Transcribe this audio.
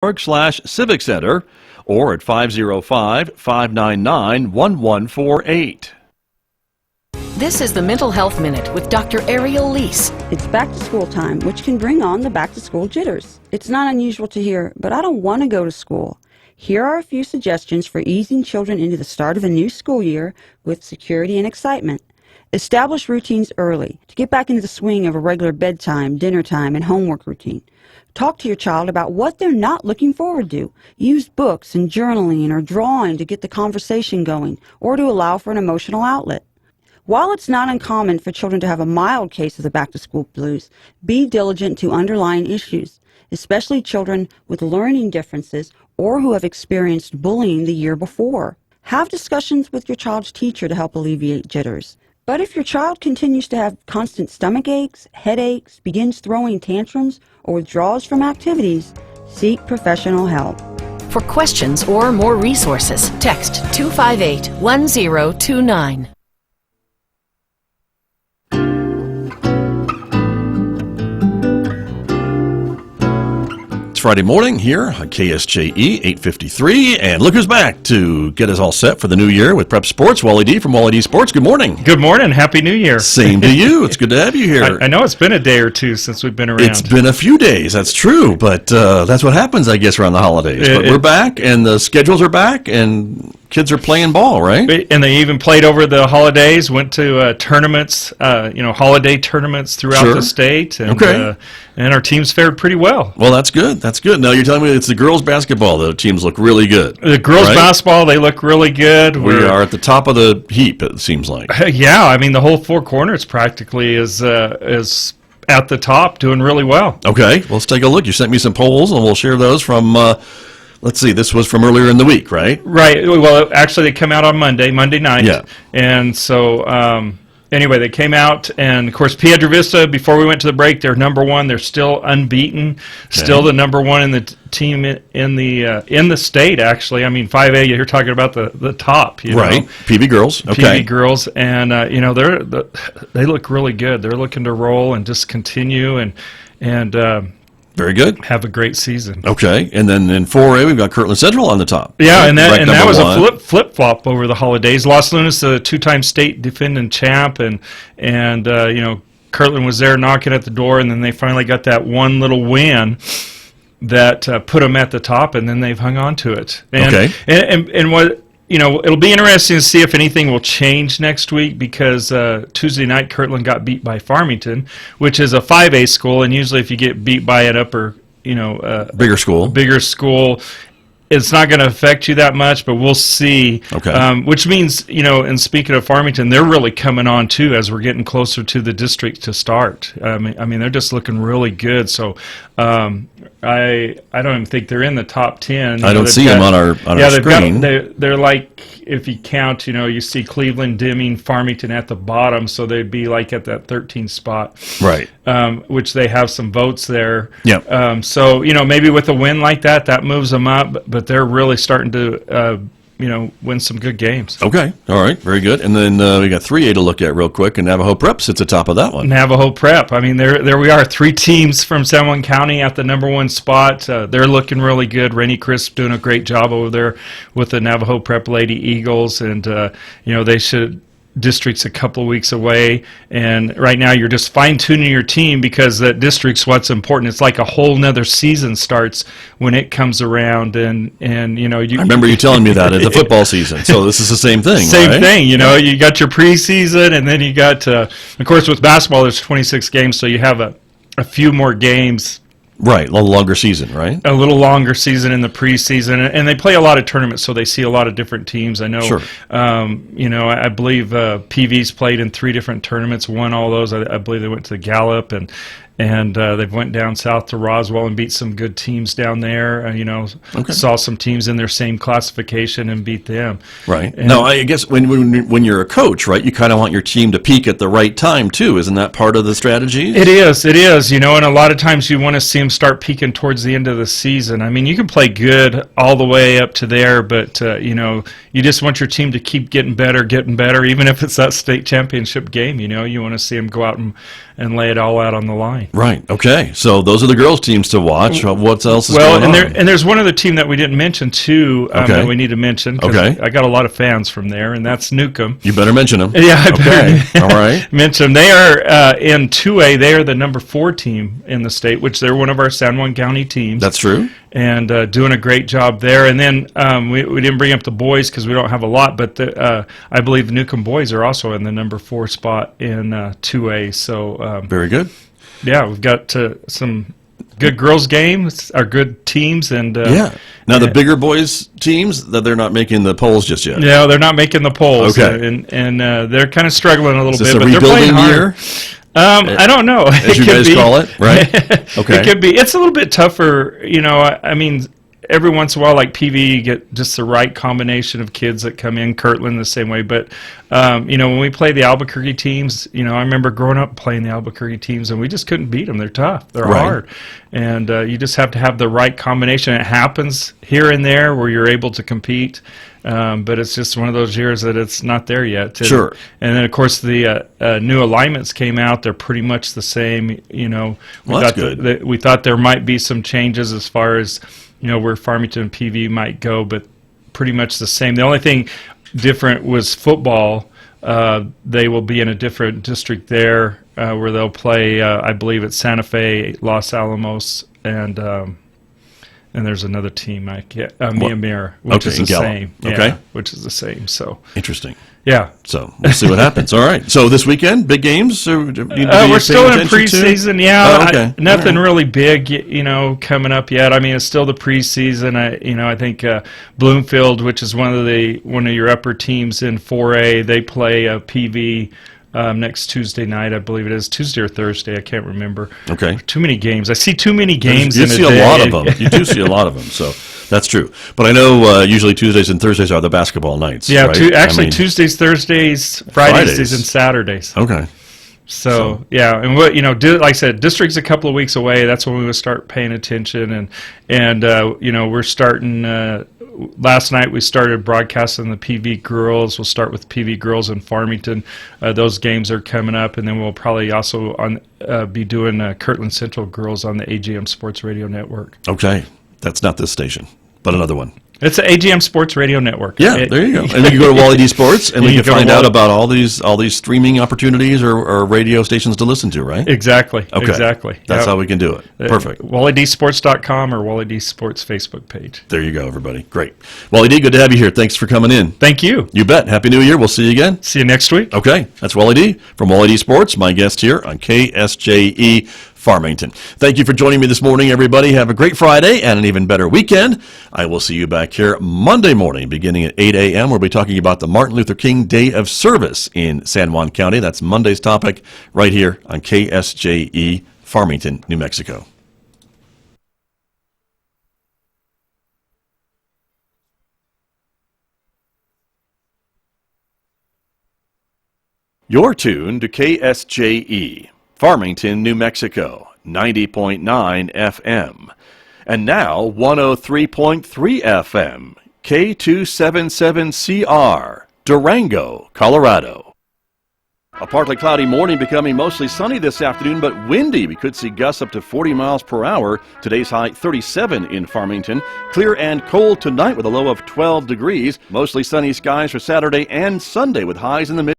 Civic Center or at 505-599-1148. This is the Mental Health Minute with Dr. Ariel Leese. It's back to school time, which can bring on the back to school jitters. It's not unusual to hear, but I don't want to go to school. Here are a few suggestions for easing children into the start of a new school year with security and excitement. Establish routines early to get back into the swing of a regular bedtime, dinner time, and homework routine. Talk to your child about what they're not looking forward to. Use books and journaling or drawing to get the conversation going or to allow for an emotional outlet. While it's not uncommon for children to have a mild case of the back-to-school blues, be diligent to underlying issues, especially children with learning differences or who have experienced bullying the year before. Have discussions with your child's teacher to help alleviate jitters. But if your child continues to have constant stomach aches, headaches, begins throwing tantrums, or withdraws from activities, seek professional help. For questions or more resources, text 258-1029. It's Friday morning here on KSJE 853, and look who's back to get us all set for the new year with Prep Sports. Wally D from Wally D Sports. Good morning. Good morning. Happy New Year. Same to you. It's good to have you here. I know it's been a day or two since we've been around. It's been a few days, that's true, but that's what happens, I guess, around the holidays. But we're back, and the schedules are back, and kids are playing ball, right? And they even played over the holidays, went to tournaments, holiday tournaments throughout the state, and and our teams fared pretty well. Well, that's good. That's good. Now, you're telling me it's the girls' basketball. The teams look really good. The girls' basketball, they look really good. We are at the top of the heap, it seems like. Yeah, I mean, the whole four corners practically is at the top, doing really well. Okay, well, let's take a look. You sent me some polls, and we'll share those from... let's see, this was from earlier in the week, right? Right. Well, actually, they come out on Monday night. Yeah. And so, anyway, they came out, and, of course, Piedra Vista, before we went to the break, they're number one. They're still unbeaten, still the number one in the team in the state, actually. I mean, 5A, you're talking about the top, you know. PV girls. Okay. PV girls, and, they look really good. They're looking to roll and just continue and very good. Have a great season. Okay, and then in 4A we've got Kirtland Central on the top. Yeah, and that was a flip flop over the holidays. Los Lunas, a two-time state defending champ, and Kirtland was there knocking at the door, and then they finally got that one little win that put them at the top, and then they've hung on to it. And what. It'll be interesting to see if anything will change next week because Tuesday night Kirtland got beat by Farmington, which is a 5A school, and usually if you get beat by an upper, bigger school, it's not going to affect you that much, but we'll see. Okay. Which means, and speaking of Farmington, they're really coming on too as we're getting closer to the district to start. I mean, they're just looking really good. So I don't even think they're in the top 10. I don't see them on our screen. They're like, if you count, you see Cleveland, Deming, Farmington at the bottom, so they'd be like at that 13th spot. Right. Which they have some votes there. Yeah. So, maybe with a win like that moves them up, but they're really starting to win some good games. Okay. All right. Very good. And then we got 3A to look at real quick, and Navajo Prep sits atop of that one. Navajo Prep. I mean, there we are. 3 teams from San Juan County at the number 1 spot. They're looking really good. Rennie Crisp doing a great job over there with the Navajo Prep Lady Eagles, and they should. District's a couple of weeks away, and right now you're just fine-tuning your team because that district's what's important. It's like a whole nother season starts when it comes around, and I remember you telling me that at the football season. So this is the same thing. Same thing. You got your preseason, and then you got of course with basketball there's 26 games, so you have a few more games. Right, a little longer season, right? A little longer season in the preseason, and they play a lot of tournaments, so they see a lot of different teams. I know, sure. I believe PV's played in 3 different tournaments, won all those. I believe they went to Gallup, and they've went down south to Roswell and beat some good teams down there. Saw some teams in their same classification and beat them. Right. Now, I guess when you're a coach, right, you kind of want your team to peak at the right time too. Isn't that part of the strategy? It is. And a lot of times you want to see them start peaking towards the end of the season. I mean, you can play good all the way up to there, but you just want your team to keep getting better, even if it's that state championship game. You want to see them go out and lay it all out on the line. Right. Okay. So those are the girls' teams to watch. What else is going on? And there's one other team that we didn't mention too that we need to mention. 'Cause I got a lot of fans from there, and that's Newcomb. You better mention them. Yeah. I better All right. mention them. They are in 2A. They are the number 4 team in the state, which they're one of our San Juan County teams. That's true. And doing a great job there. And then we didn't bring up the boys because we don't have a lot, but I believe the Newcomb boys are also in the number 4 spot in 2A. So very good. Yeah, we've got some good girls games, or good teams, and Now the bigger boys teams, that they're not making the polls just yet. No, they're not making the polls. Okay, and they're kind of struggling a little Is this bit, a but they're playing rebuilding hard. year? I don't know. As you guys call it, right? Okay. It could be. It's a little bit tougher, I mean, every once in a while, like PV, you get just the right combination of kids that come in. Kirtland the same way, but when we play the Albuquerque teams, I remember growing up playing the Albuquerque teams, and we just couldn't beat them. They're tough. They're hard, and you just have to have the right combination. It happens here and there where you're able to compete. But it's just one of those years that it's not there yet. Sure. And then, of course, the new alignments came out. They're pretty much the same. That's good. We thought there might be some changes as far as, where Farmington and PV might go, but pretty much the same. The only thing different was football. They will be in a different district there where they'll play, I believe it's Santa Fe, Los Alamos, and there's another team, Miamir, which is the same. Okay. Which is the same. So interesting. Yeah. So we'll see what happens. All right. So this weekend, big games? We're still in preseason. Yeah. Nothing really big, coming up yet. I mean, it's still the preseason. I think Bloomfield, which is one of your upper teams in 4A, they play PV. Next Tuesday night, I believe it is Tuesday or Thursday. I can't remember. Okay. Too many games. I see too many games. You see a lot of them. You do see a lot of them. So that's true. But I know usually Tuesdays and Thursdays are the basketball nights. Yeah. Right? Tuesdays, Thursdays, Fridays, and Saturdays. Okay. So yeah, and what like I said, district's a couple of weeks away. That's when we will start paying attention, and we're starting. Last night we started broadcasting the PV girls. We'll start with PV girls in Farmington. Those games are coming up, and then we'll probably also be doing Kirtland Central girls on the AGM Sports Radio Network. Okay, that's not this station, but another one. It's the AGM Sports Radio Network. Yeah, there you go. And then you go to Wally D Sports, and we can find out about all these streaming opportunities or radio stations to listen to, right? Exactly. Okay. Exactly. That's how we can do it. Perfect. WallyDSports.com or Wally D Sports Facebook page. There you go, everybody. Great. Wally D, good to have you here. Thanks for coming in. Thank you. You bet. Happy New Year. We'll see you again. See you next week. Okay. That's Wally D from Wally D Sports, my guest here on KSJE Farmington. Thank you for joining me this morning, everybody. Have a great Friday and an even better weekend. I will see you back here Monday morning beginning at 8 a.m. We'll be talking about the Martin Luther King Day of Service in San Juan County. That's Monday's topic right here on KSJE Farmington, New Mexico. You're tuned to KSJE Farmington, New Mexico, 90.9 FM. And now 103.3 FM, K277CR, Durango, Colorado. A partly cloudy morning becoming mostly sunny this afternoon, but windy. We could see gusts up to 40 miles per hour. Today's high 37 in Farmington. Clear and cold tonight with a low of 12 degrees. Mostly sunny skies for Saturday and Sunday with highs in the mid.